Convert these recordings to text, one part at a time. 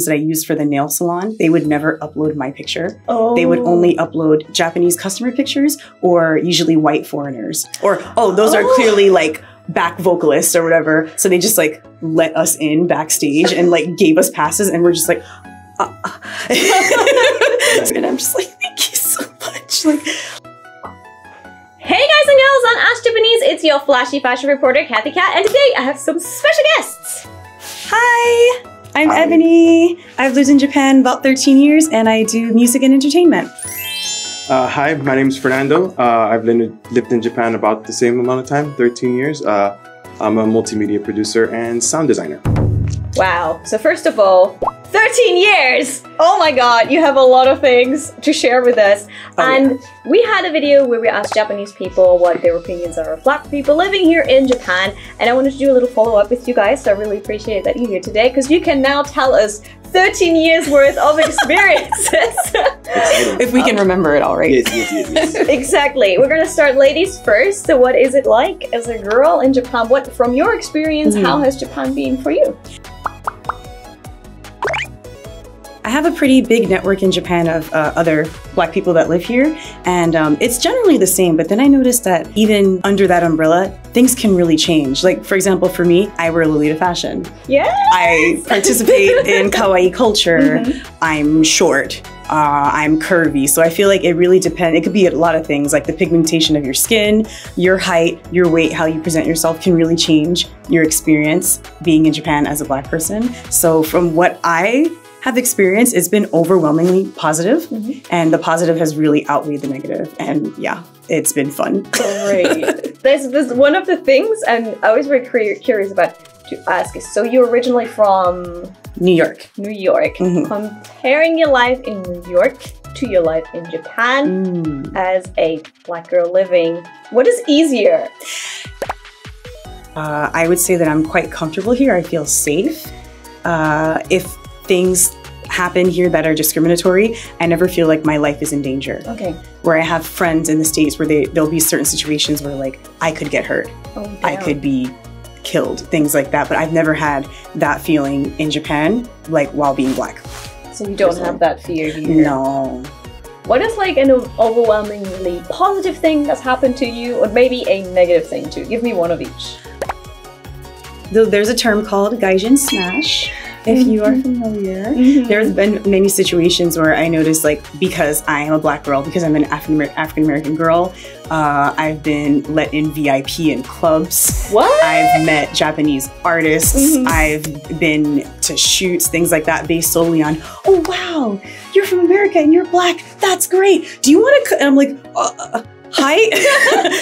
that I used for the nail salon, they would never upload my picture. Oh. They would only upload Japanese customer pictures or usually white foreigners. Or, oh, those are clearly like back vocalists or whatever. So they just like let us in backstage and like gave us passes and we're just like, and I'm just like, thank you so much. Like, hey guys and girls, on Ask Japanese, it's your flashy fashion reporter, Kathy Cat, and today I have some special guests. hi, I'm Ebony. I've lived in Japan about 13 years and I do music and entertainment. Hi, my name is Fernando. I've lived in Japan about the same amount of time, 13 years. I'm a multimedia producer and sound designer. Wow, so first of all, 13 years! Oh my god, you have a lot of things to share with us. And we had a video where we asked Japanese people what their opinions are of Black people living here in Japan. And I wanted to do a little follow-up with you guys, so I really appreciate that you're here today, because you can now tell us 13 years worth of experiences. If we can remember it all, right? Yes. Exactly. We're gonna start ladies first. So what is it like as a girl in Japan? What, from your experience, how has Japan been for you? I have a pretty big network in Japan of other Black people that live here, and it's generally the same, but then I noticed that even under that umbrella, things can really change. Like, for example, for me, I wear Lolita fashion. Yeah. I participate in kawaii culture. I'm short. I'm curvy. So I feel like it really depends. It could be a lot of things, like the pigmentation of your skin, your height, your weight, how you present yourself can really change your experience being in Japan as a Black person. So from what I have experienced, it's been overwhelmingly positive, and the positive has really outweighed the negative. And yeah, it's been fun. Great. There's one of the things, and I was very curious about to ask is, so you're originally from New York. New York. Comparing your life in New York to your life in Japan as a Black girl living, what is easier? I would say that I'm quite comfortable here. I feel safe. If things happen here that are discriminatory, I never feel like my life is in danger. Okay. Where I have friends in the States where there'll be certain situations where like I could get hurt. Oh, I could be killed, things like that. But I've never had that feeling in Japan, like while being Black. So you don't have that fear here? No. What is like an overwhelmingly positive thing that's happened to you, or maybe a negative thing too? Give me one of each. There's a term called Gaijin Smash. If you are familiar, there's been many situations where I noticed, like, because I am a Black girl, because I'm an African-American girl, I've been let in VIP in clubs. What? I've met Japanese artists. I've been to shoots, things like that, based solely on, oh, wow, you're from America and you're Black. That's great. Do you want to? And I'm like, hi?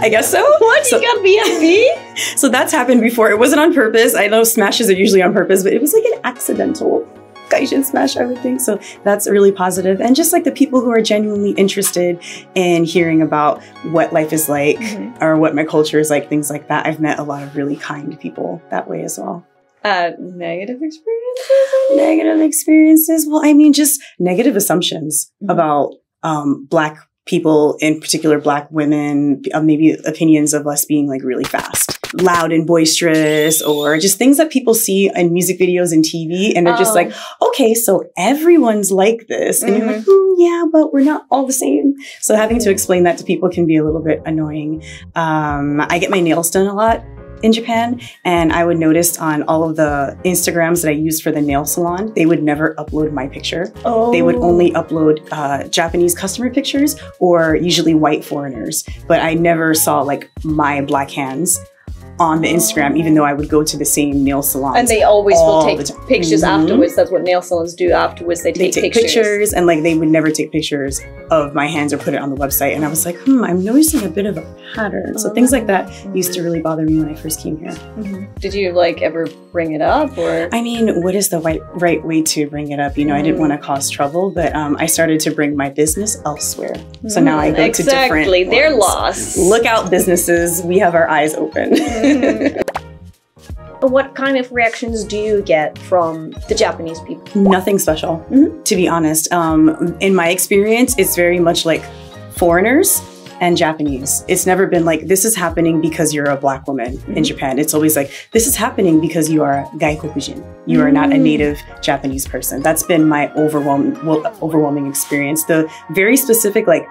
I guess so. What? You got VIP? So that's happened before. It wasn't on purpose. I know smashes are usually on purpose, but it was like an accidental Gaijin Smash, I would think. So that's really positive. And just like the people who are genuinely interested in hearing about what life is like or what my culture is like, things like that. I've met a lot of really kind people that way as well. Negative experiences? Negative experiences? Well, I mean, just negative assumptions about Black people, in particular Black women, maybe opinions of us being like really fast, loud and boisterous, or just things that people see in music videos and TV, and they're just like, okay, so everyone's like this. And you're like, yeah, but we're not all the same. So having to explain that to people can be a little bit annoying. I get my nails done a lot in Japan, and I would notice on all of the Instagrams that I used for the nail salon, they would never upload my picture. They would only upload Japanese customer pictures or usually white foreigners. But I never saw like my Black hands on the Instagram, even though I would go to the same nail salons. And they always will take pictures afterwards. That's what nail salons do afterwards. They take pictures. And like they would never take pictures of my hands or put it on the website. And I was like, I'm noticing a bit of a pattern. So things like that used to really bother me when I first came here. Did you like ever bring it up, or? I mean, what is the right way to bring it up? You know, I didn't want to cause trouble, but I started to bring my business elsewhere. So now I go to different ones. They're lost. Look out, businesses. We have our eyes open. What kind of reactions do you get from the Japanese people? Nothing special, to be honest. In my experience, it's very much like foreigners and Japanese. It's never been like, this is happening because you're a Black woman in Japan. It's always like, this is happening because you are Gaikokujin. You are not a native Japanese person. That's been my overwhelming experience. The very specific, like,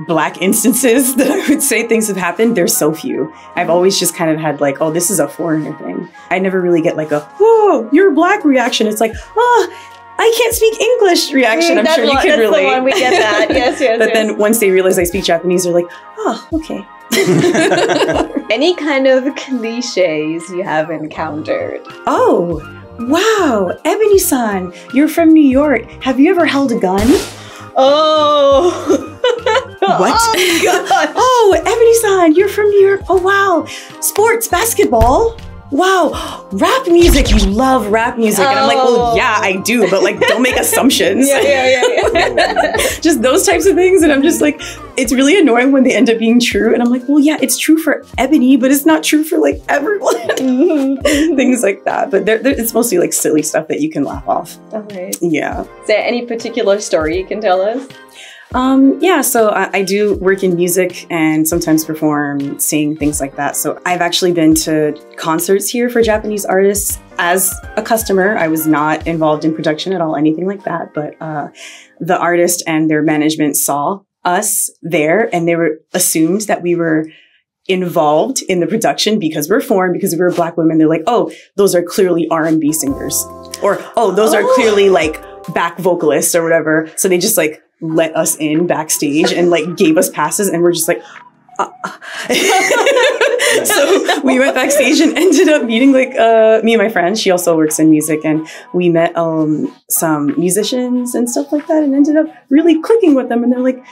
Black instances that I would say things have happened, there's so few. I've always just kind of had like, oh, this is a foreigner thing. I never really get like a, oh, you're Black reaction. It's like, oh, I can't speak English reaction. I'm sure you can relate. That's the one, we get that. Yes. But then once they realize I speak Japanese, they're like, oh, okay. Any kind of cliches you have encountered? Oh, wow. Ebony-san, you're from New York. Have you ever held a gun? Oh. What? Oh, gosh. Oh, Ebony-san, you're from New York. Oh, wow. Sports, basketball. Wow. Rap music. You love rap music. And I'm like, well, yeah, I do. But like, don't make assumptions. Yeah. Just those types of things. And I'm just like, it's really annoying when they end up being true. And I'm like, well, yeah, it's true for Ebony, but it's not true for like everyone. Things like that. But it's mostly like silly stuff that you can laugh off. Okay. Yeah. Is there any particular story you can tell us? Yeah, so I do work in music and sometimes perform, sing, things like that. So I've actually been to concerts here for Japanese artists as a customer. I was not involved in production at all, anything like that. But the artist and their management saw us there and they were assumed that we were involved in the production because we're foreign, because we were Black women. They're like, oh, those are clearly R&B singers. Or, oh, those are clearly like back vocalists or whatever. So they just like let us in backstage and like gave us passes and we're just like so we went backstage and ended up meeting like me and my friend, she also works in music, and we met some musicians and stuff like that and ended up really clicking with them, and they're like,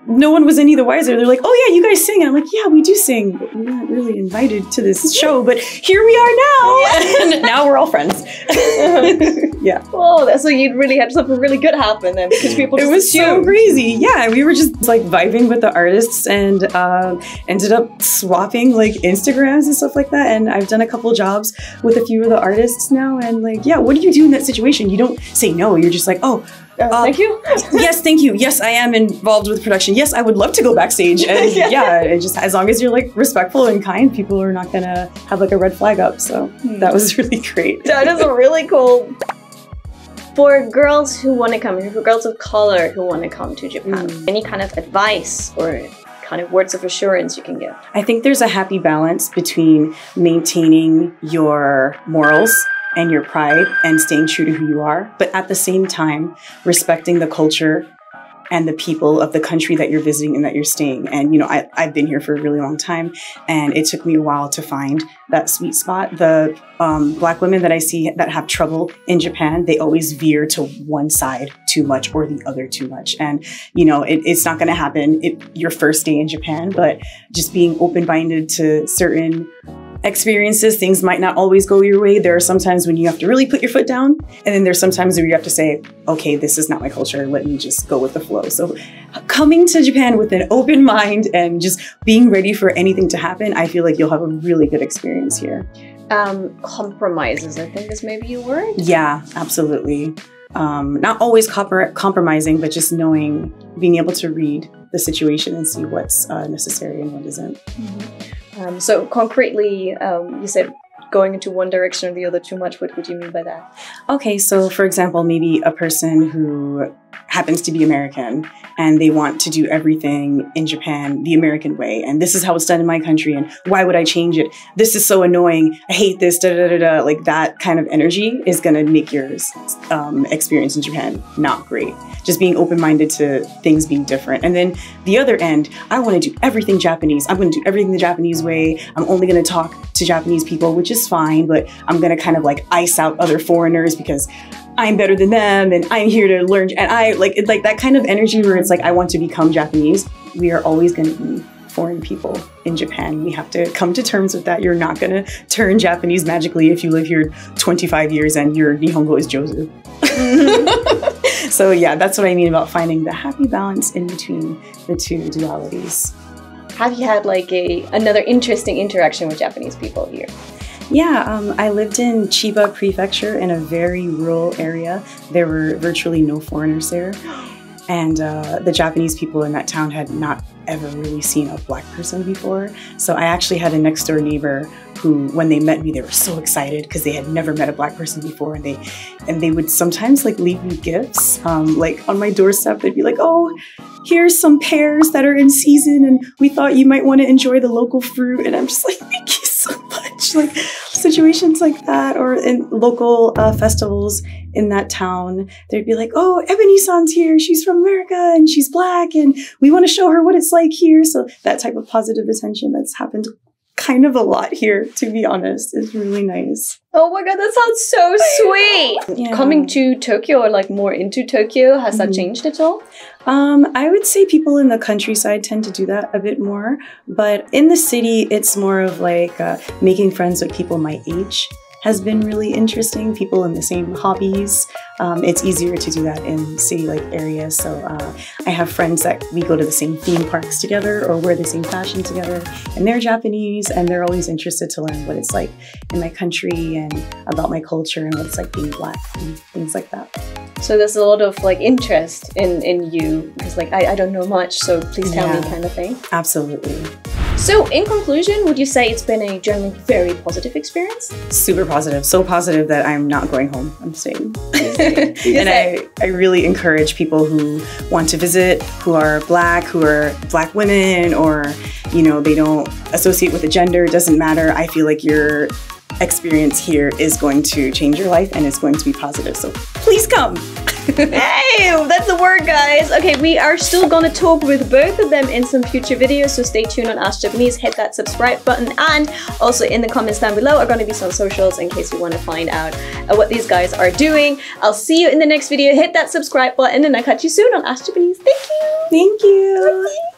no one was any the wiser. They're like, oh yeah, you guys sing. And I'm like, yeah, we do sing, but we weren't really invited to this show, but here we are now. And now we're all friends. Yeah. Oh, so you really had something really good happen then, because people just It was so crazy. Yeah, we were just like vibing with the artists and ended up swapping like Instagrams and stuff like that. And I've done a couple jobs with a few of the artists now. And like, yeah, what do you do in that situation? You don't say no. You're just like, oh, thank you. Yes, thank you. Yes, I am involved with production. Yes, I would love to go backstage. And yeah, it just as long as you're like respectful and kind, people are not gonna have like a red flag up. So that was really great. That is a really cool. For girls who want to come, for girls of color who want to come to Japan, any kind of advice or kind of words of assurance you can give? I think there's a happy balance between maintaining your morals and your pride and staying true to who you are, but at the same time, respecting the culture and the people of the country that you're visiting and that you're staying. And, you know, I've been here for a really long time, and it took me a while to find that sweet spot. The Black women that I see that have trouble in Japan, they always veer to one side too much or the other too much. And, you know, it's not going to happen your first day in Japan, but just being open-minded to certain experiences, things might not always go your way. There are some times when you have to really put your foot down, and then there's some times where you have to say, okay, this is not my culture, let me just go with the flow. So coming to Japan with an open mind and just being ready for anything to happen, I feel like you'll have a really good experience here. Compromises, I think is maybe a word. Yeah, absolutely. Not always compromising, but just knowing, being able to read the situation and see what's necessary and what isn't. So concretely, you said going into one direction or the other too much. What would you mean by that? Okay, so for example, maybe a person who happens to be American and they want to do everything in Japan the American way, and this is how it's done in my country, and why would I change it? This is so annoying. I hate this. Da da da da. Like that kind of energy is gonna make your experience in Japan not great. Just being open-minded to things being different. And then the other end, I want to do everything Japanese. I'm going to do everything the Japanese way. I'm only going to talk to Japanese people, which is fine, but I'm going to kind of like ice out other foreigners because I'm better than them and I'm here to learn. And I like that kind of energy where it's like, I want to become Japanese. We are always going to be foreign people in Japan. We have to come to terms with that. You're not going to turn Japanese magically if you live here 25 years and your Nihongo is Jozu. So yeah, that's what I mean about finding the happy balance in between the two dualities. Have you had like another interesting interaction with Japanese people here? Yeah, I lived in Chiba Prefecture in a very rural area. There were virtually no foreigners there. And the Japanese people in that town had not ever really seen a Black person before. So I actually had a next door neighbor who, when they met me, they were so excited because they had never met a Black person before. And they would sometimes like leave me gifts, like on my doorstep. They'd be like, "Oh, here's some pears that are in season, and we thought you might want to enjoy the local fruit." And I'm just like, thank you so much. Like situations like that, or in local festivals in that town, they'd be like, "Oh, Ebony-san's here. She's from America and she's Black, and we want to show her what it's like here." So that type of positive attention that's happened kind of a lot here, to be honest, is really nice. Oh my god, that sounds so sweet! Yeah. Coming to Tokyo, or like more into Tokyo, has that changed at all? I would say people in the countryside tend to do that a bit more, but in the city, it's more of like making friends with people my age has been really interesting. People in the same hobbies. It's easier to do that in city-like areas. So I have friends that we go to the same theme parks together or wear the same fashion together, and they're Japanese, and they're always interested to learn what it's like in my country and about my culture and what it's like being Black and things like that. So there's a lot of like interest in you, because like I don't know much, so please tell me, kind of thing. Absolutely. So in conclusion, would you say it's been a generally very positive experience? Super positive. So positive that I'm not going home. I'm staying. And I really encourage people who want to visit, who are Black, who are Black women, or, you know, they don't associate with a gender. It doesn't matter. I feel like your experience here is going to change your life and it's going to be positive. So please come. Hey, that's the word, guys. Okay, we are still gonna talk with both of them in some future videos, so stay tuned on Ask Japanese, hit that subscribe button, and also in the comments down below are gonna be some socials in case you want to find out what these guys are doing. I'll see you in the next video. Hit that subscribe button, and I'll catch you soon on Ask Japanese. Thank you. Thank you.